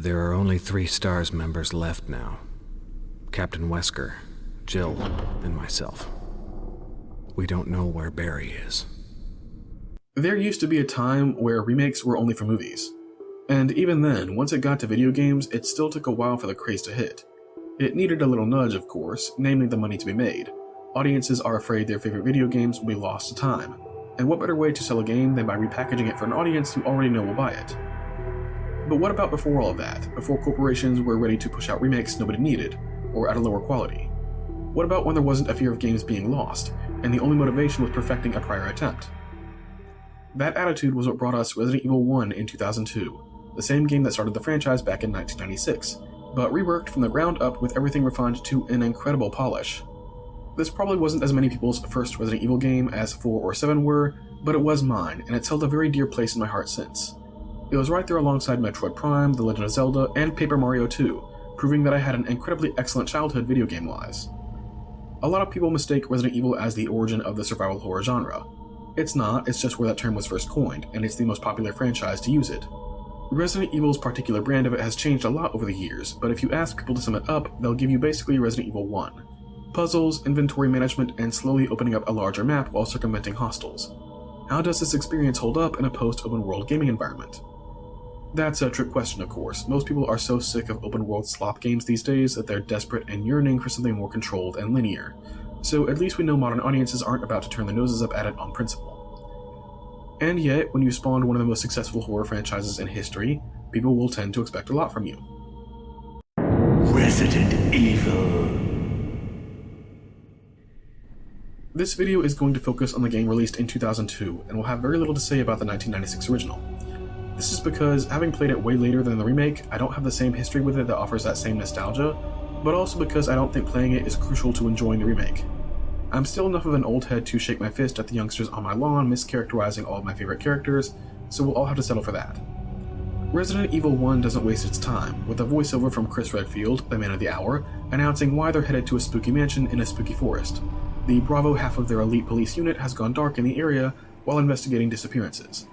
There are only 3 STARS members left now. Captain Wesker, Jill, and myself. We don't know where Barry is. There used to be a time where remakes were only for movies. And even then, once it got to video games, it still took a while for the craze to hit. It needed a little nudge, of course, namely the money to be made. Audiences are afraid their favorite video games will be lost to time. And what better way to sell a game than by repackaging it for an audience you already know will buy it? But what about before all of that, before corporations were ready to push out remakes nobody needed, or at a lower quality? What about when there wasn't a fear of games being lost, and the only motivation was perfecting a prior attempt? That attitude was what brought us Resident Evil 1 in 2002, the same game that started the franchise back in 1996, but reworked from the ground up with everything refined to an incredible polish. This probably wasn't as many people's first Resident Evil game as 4 or 7 were, but it was mine, and it's held a very dear place in my heart since. It was right there alongside Metroid Prime, The Legend of Zelda, and Paper Mario 2, proving that I had an incredibly excellent childhood video game-wise. A lot of people mistake Resident Evil as the origin of the survival horror genre. It's not, it's just where that term was first coined, and it's the most popular franchise to use it. Resident Evil's particular brand of it has changed a lot over the years, but if you ask people to sum it up, they'll give you basically Resident Evil 1. Puzzles, inventory management, and slowly opening up a larger map while circumventing hostiles. How does this experience hold up in a post-open world gaming environment? That's a trick question, of course. Most people are so sick of open-world slop games these days that they're desperate and yearning for something more controlled and linear. So at least we know modern audiences aren't about to turn their noses up at it on principle. And yet, when you spawn one of the most successful horror franchises in history, people will tend to expect a lot from you. Resident Evil. This video is going to focus on the game released in 2002, and will have very little to say about the 1996 original. This is because, having played it way later than the remake, I don't have the same history with it that offers that same nostalgia, but also because I don't think playing it is crucial to enjoying the remake. I'm still enough of an old head to shake my fist at the youngsters on my lawn mischaracterizing all of my favorite characters, so we'll all have to settle for that. Resident Evil 1 doesn't waste its time, with a voiceover from Chris Redfield, the man of the hour, announcing why they're headed to a spooky mansion in a spooky forest. The Bravo half of their elite police unit has gone dark in the area while investigating disappearances.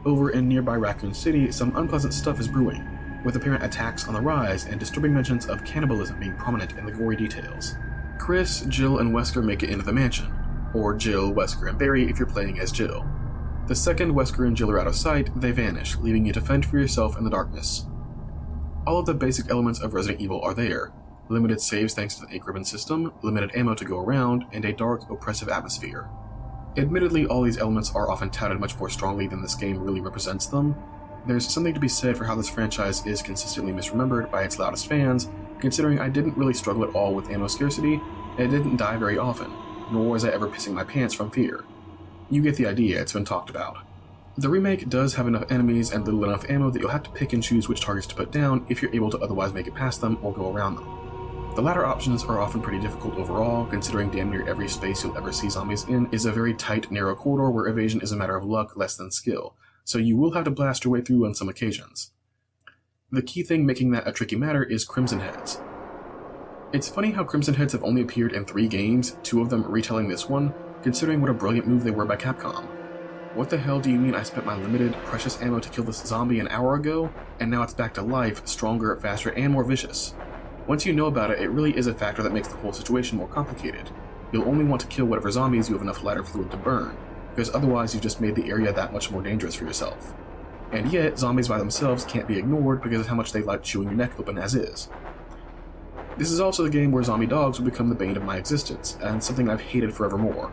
Over in nearby Raccoon City, some unpleasant stuff is brewing, with apparent attacks on the rise and disturbing mentions of cannibalism being prominent in the gory details. Chris, Jill, and Wesker make it into the mansion, or Jill, Wesker, and Barry if you're playing as Jill. The second Wesker and Jill are out of sight, they vanish, leaving you to fend for yourself in the darkness. All of the basic elements of Resident Evil are there: limited saves thanks to the ink ribbon system, limited ammo to go around, and a dark, oppressive atmosphere. Admittedly, all these elements are often touted much more strongly than this game really represents them. There's something to be said for how this franchise is consistently misremembered by its loudest fans, considering I didn't really struggle at all with ammo scarcity, and didn't die very often, nor was I ever pissing my pants from fear. You get the idea, it's been talked about. The remake does have enough enemies and little enough ammo that you'll have to pick and choose which targets to put down if you're able to otherwise make it past them or go around them. The latter options are often pretty difficult overall, considering damn near every space you'll ever see zombies in is a very tight, narrow corridor where evasion is a matter of luck less than skill, so you will have to blast your way through on some occasions. The key thing making that a tricky matter is Crimson Heads. It's funny how Crimson Heads have only appeared in 3 games, 2 of them retelling this one, considering what a brilliant move they were by Capcom. What the hell do you mean I spent my limited, precious ammo to kill this zombie an hour ago, and now it's back to life, stronger, faster, and more vicious? Once you know about it, it really is a factor that makes the whole situation more complicated. You'll only want to kill whatever zombies you have enough lighter fluid to burn, because otherwise you've just made the area that much more dangerous for yourself. And yet, zombies by themselves can't be ignored because of how much they like chewing your neck open as is. This is also the game where zombie dogs will become the bane of my existence, and something I've hated forevermore.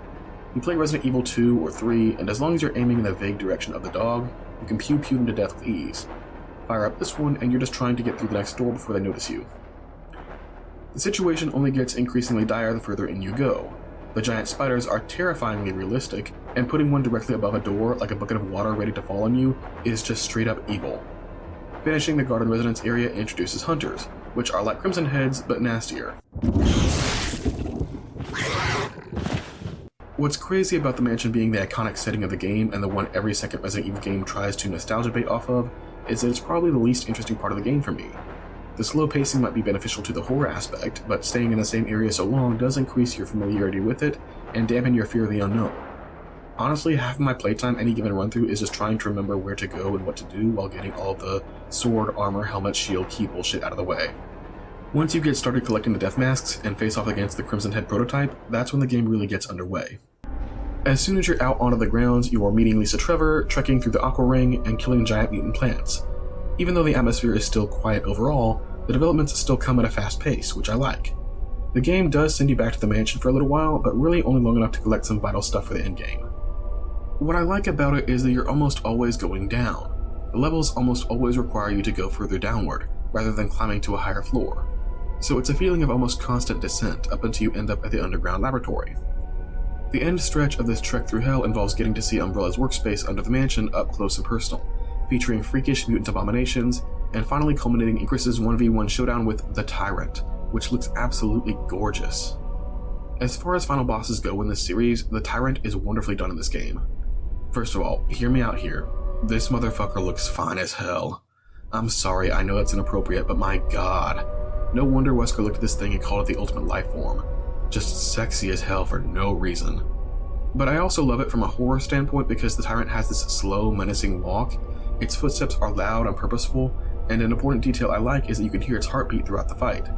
You play Resident Evil 2 or 3, and as long as you're aiming in the vague direction of the dog, you can pew them to death with ease. Fire up this one, and you're just trying to get through the next door before they notice you. The situation only gets increasingly dire the further in you go. The giant spiders are terrifyingly realistic, and putting one directly above a door like a bucket of water ready to fall on you is just straight up evil. Finishing the garden residence area introduces hunters, which are like Crimson Heads but nastier. What's crazy about the mansion being the iconic setting of the game and the one every second Resident Evil game tries to nostalgia bait off of is that it's probably the least interesting part of the game for me. The slow pacing might be beneficial to the horror aspect, but staying in the same area so long does increase your familiarity with it and dampen your fear of the unknown. Honestly, half of my playtime any given run-through is just trying to remember where to go and what to do while getting all of the sword, armor, helmet, shield, key bullshit out of the way. Once you get started collecting the death masks and face off against the Crimson Head prototype, that's when the game really gets underway. As soon as you're out onto the grounds, you are meeting Lisa Trevor, trekking through the Aqua Ring, and killing giant mutant plants. Even though the atmosphere is still quiet overall, the developments still come at a fast pace, which I like. The game does send you back to the mansion for a little while, but really only long enough to collect some vital stuff for the endgame. What I like about it is that you're almost always going down. The levels almost always require you to go further downward, rather than climbing to a higher floor. So it's a feeling of almost constant descent up until you end up at the underground laboratory. The end stretch of this trek through hell involves getting to see Umbrella's workspace under the mansion up close and personal, featuring freakish mutant abominations, and finally culminating in Chris's 1v1 showdown with the Tyrant, which looks absolutely gorgeous. As far as final bosses go in this series, the Tyrant is wonderfully done in this game. First of all, hear me out here. This motherfucker looks fine as hell. I'm sorry, I know that's inappropriate, but my god. No wonder Wesker looked at this thing and called it the ultimate life form. Just sexy as hell for no reason. But I also love it from a horror standpoint because the Tyrant has this slow, menacing walk. Its footsteps are loud and purposeful, and an important detail I like is that you can hear its heartbeat throughout the fight.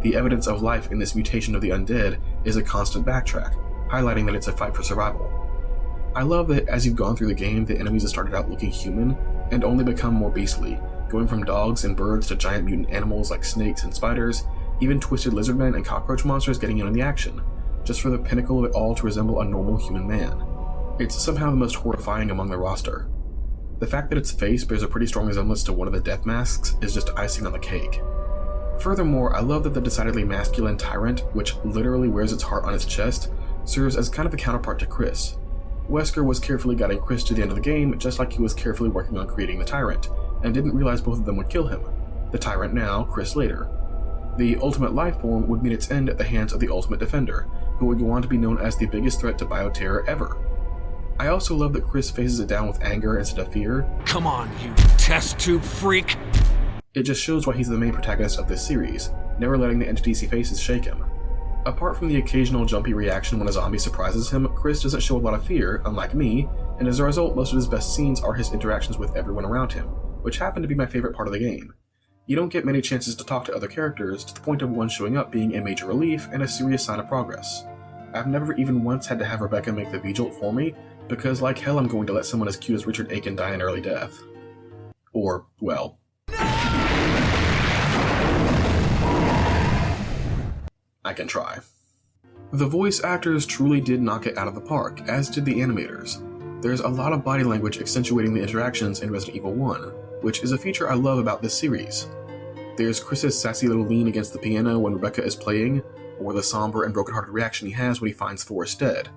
The evidence of life in this mutation of the undead is a constant backtrack, highlighting that it's a fight for survival. I love that as you've gone through the game, the enemies have started out looking human, and only become more beastly, going from dogs and birds to giant mutant animals like snakes and spiders, even twisted lizardmen and cockroach monsters getting in on the action, just for the pinnacle of it all to resemble a normal human man. It's somehow the most horrifying among the roster. The fact that its face bears a pretty strong resemblance to one of the death masks is just icing on the cake. Furthermore, I love that the decidedly masculine Tyrant, which literally wears its heart on its chest, serves as kind of a counterpart to Chris. Wesker was carefully guiding Chris to the end of the game, just like he was carefully working on creating the Tyrant, and didn't realize both of them would kill him. The Tyrant now, Chris later. The ultimate life form would meet its end at the hands of the Ultimate Defender, who would go on to be known as the biggest threat to bioterror ever. I also love that Chris faces it down with anger instead of fear. Come on, you test tube freak! It just shows why he's the main protagonist of this series, never letting the entities he faces shake him. Apart from the occasional jumpy reaction when a zombie surprises him, Chris doesn't show a lot of fear, unlike me, and as a result most of his best scenes are his interactions with everyone around him, which happen to be my favorite part of the game. You don't get many chances to talk to other characters, to the point of one showing up being a major relief and a serious sign of progress. I've never even once had to have Rebecca make the V-Jolt for me, because like hell I'm going to let someone as cute as Richard Aiken die an early death. Or, well... I can try. The voice actors truly did knock it out of the park, as did the animators. There's a lot of body language accentuating the interactions in Resident Evil 1, which is a feature I love about this series. There's Chris's sassy little lean against the piano when Rebecca is playing, or the somber and brokenhearted reaction he has when he finds Forrest dead.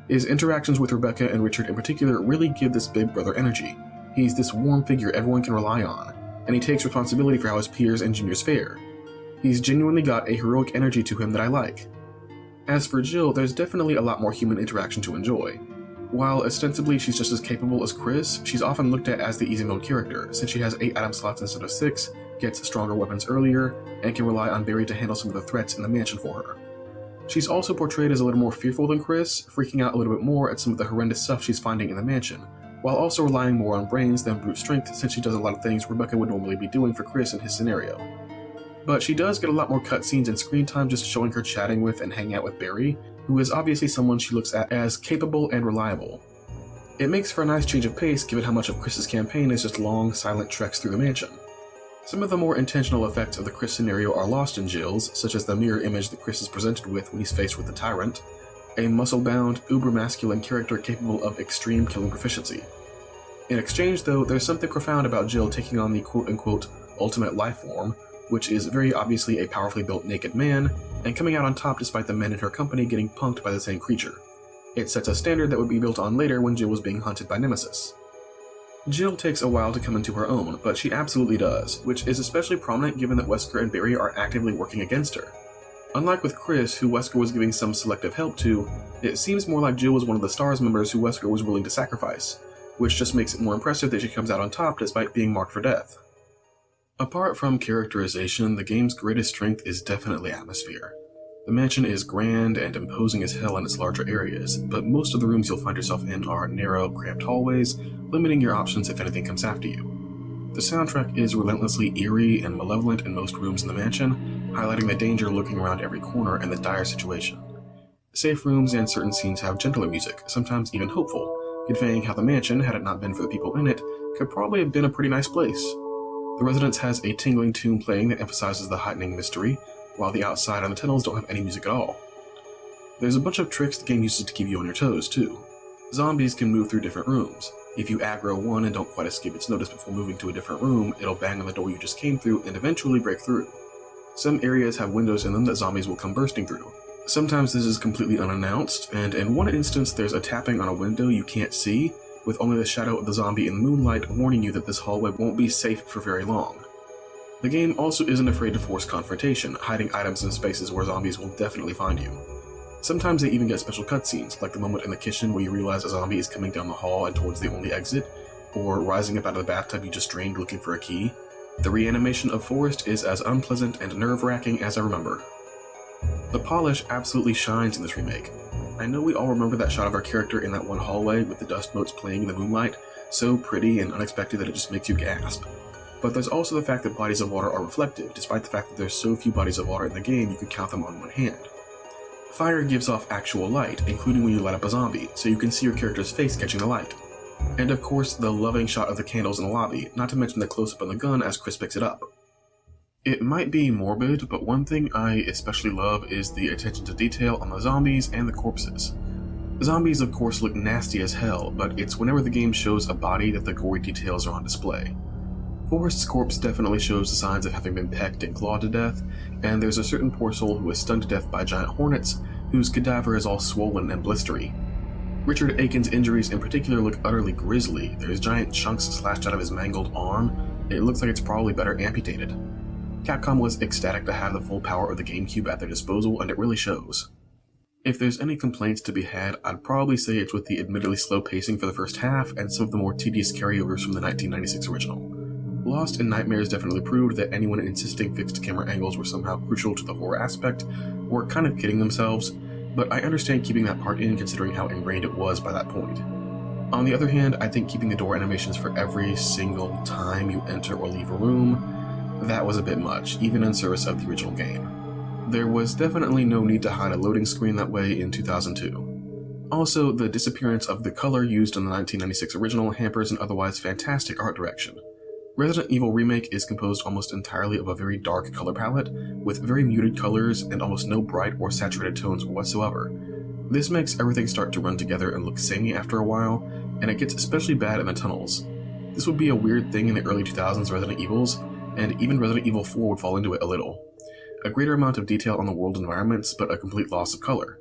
His interactions with Rebecca and Richard in particular really give this big brother energy. He's this warm figure everyone can rely on, and he takes responsibility for how his peers and juniors fare. He's genuinely got a heroic energy to him that I like. As for Jill, there's definitely a lot more human interaction to enjoy. While ostensibly she's just as capable as Chris, she's often looked at as the easy mode character, since she has 8 item slots instead of 6, gets stronger weapons earlier, and can rely on Barry to handle some of the threats in the mansion for her. She's also portrayed as a little more fearful than Chris, freaking out a little bit more at some of the horrendous stuff she's finding in the mansion, while also relying more on brains than brute strength since she does a lot of things Rebecca would normally be doing for Chris in his scenario. But she does get a lot more cutscenes and screen time just showing her chatting with and hanging out with Barry, who is obviously someone she looks at as capable and reliable. It makes for a nice change of pace given how much of Chris's campaign is just long, silent treks through the mansion. Some of the more intentional effects of the Chris scenario are lost in Jill's, such as the mirror image that Chris is presented with when he's faced with the Tyrant, a muscle-bound, uber-masculine character capable of extreme killing proficiency. In exchange, though, there's something profound about Jill taking on the quote-unquote ultimate life form, which is very obviously a powerfully built naked man, and coming out on top despite the men in her company getting punked by the same creature. It sets a standard that would be built on later when Jill was being hunted by Nemesis. Jill takes a while to come into her own, but she absolutely does, which is especially prominent given that Wesker and Barry are actively working against her. Unlike with Chris, who Wesker was giving some selective help to, it seems more like Jill was one of the STARS members who Wesker was willing to sacrifice, which just makes it more impressive that she comes out on top despite being marked for death. Apart from characterization, the game's greatest strength is definitely atmosphere. The mansion is grand and imposing as hell in its larger areas, but most of the rooms you'll find yourself in are narrow, cramped hallways, limiting your options if anything comes after you. The soundtrack is relentlessly eerie and malevolent in most rooms in the mansion, highlighting the danger lurking around every corner and the dire situation. Safe rooms and certain scenes have gentler music, sometimes even hopeful, conveying how the mansion, had it not been for the people in it, could probably have been a pretty nice place. The residence has a tingling tune playing that emphasizes the heightening mystery, while the outside and the tunnels don't have any music at all. There's a bunch of tricks the game uses to keep you on your toes, too. Zombies can move through different rooms. If you aggro one and don't quite escape its notice before moving to a different room, it'll bang on the door you just came through and eventually break through. Some areas have windows in them that zombies will come bursting through. Sometimes this is completely unannounced, and in one instance there's a tapping on a window you can't see, with only the shadow of the zombie in the moonlight warning you that this hallway won't be safe for very long. The game also isn't afraid to force confrontation, hiding items in spaces where zombies will definitely find you. Sometimes they even get special cutscenes, like the moment in the kitchen where you realize a zombie is coming down the hall and towards the only exit, or rising up out of the bathtub you just drained looking for a key. The reanimation of Forrest is as unpleasant and nerve-wracking as I remember. The polish absolutely shines in this remake. I know we all remember that shot of our character in that one hallway with the dust motes playing in the moonlight, so pretty and unexpected that it just makes you gasp. But there's also the fact that bodies of water are reflective, despite the fact that there's so few bodies of water in the game you can count them on one hand. Fire gives off actual light, including when you light up a zombie, so you can see your character's face catching the light. And of course, the loving shot of the candles in the lobby, not to mention the close-up on the gun as Chris picks it up. It might be morbid, but one thing I especially love is the attention to detail on the zombies and the corpses. Zombies of course look nasty as hell, but it's whenever the game shows a body that the gory details are on display. Forrest's corpse definitely shows the signs of having been pecked and clawed to death, and there's a certain poor soul who is stunned to death by giant hornets, whose cadaver is all swollen and blistery. Richard Aiken's injuries in particular look utterly grisly. There's giant chunks slashed out of his mangled arm. It looks like it's probably better amputated. Capcom was ecstatic to have the full power of the GameCube at their disposal, and it really shows. If there's any complaints to be had, I'd probably say it's with the admittedly slow pacing for the first half and some of the more tedious carryovers from the 1996 original. Lost in Nightmares definitely proved that anyone insisting fixed camera angles were somehow crucial to the horror aspect were kind of kidding themselves, but I understand keeping that part in considering how ingrained it was by that point. On the other hand, I think keeping the door animations for every single time you enter or leave a room, that was a bit much, even in service of the original game. There was definitely no need to hide a loading screen that way in 2002. Also, the disappearance of the color used in the 1996 original hampers an otherwise fantastic art direction. Resident Evil Remake is composed almost entirely of a very dark color palette, with very muted colors and almost no bright or saturated tones whatsoever. This makes everything start to run together and look samey after a while, and it gets especially bad in the tunnels. This would be a weird thing in the early 2000s Resident Evils, and even Resident Evil 4 would fall into it a little. A greater amount of detail on the world environments, but a complete loss of color.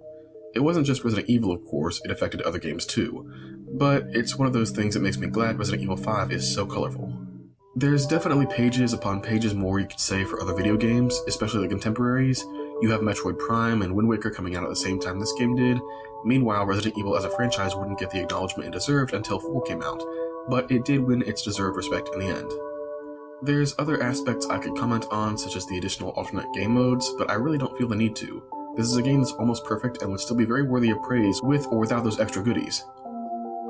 It wasn't just Resident Evil, of course, it affected other games too, but it's one of those things that makes me glad Resident Evil 5 is so colorful. There's definitely pages upon pages more you could say for other video games, especially the contemporaries. You have Metroid Prime and Wind Waker coming out at the same time this game did. Meanwhile, Resident Evil as a franchise wouldn't get the acknowledgement it deserved until 4 came out, but it did win its deserved respect in the end. There's other aspects I could comment on, such as the additional alternate game modes, but I really don't feel the need to. This is a game that's almost perfect and would still be very worthy of praise with or without those extra goodies.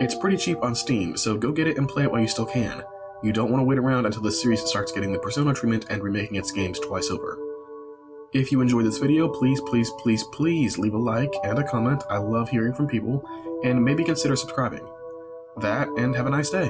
It's pretty cheap on Steam, so go get it and play it while you still can. You don't want to wait around until the series starts getting the Persona treatment and remaking its games twice over. If you enjoyed this video, please leave a like and a comment. I love hearing from people, and maybe consider subscribing. That, and have a nice day.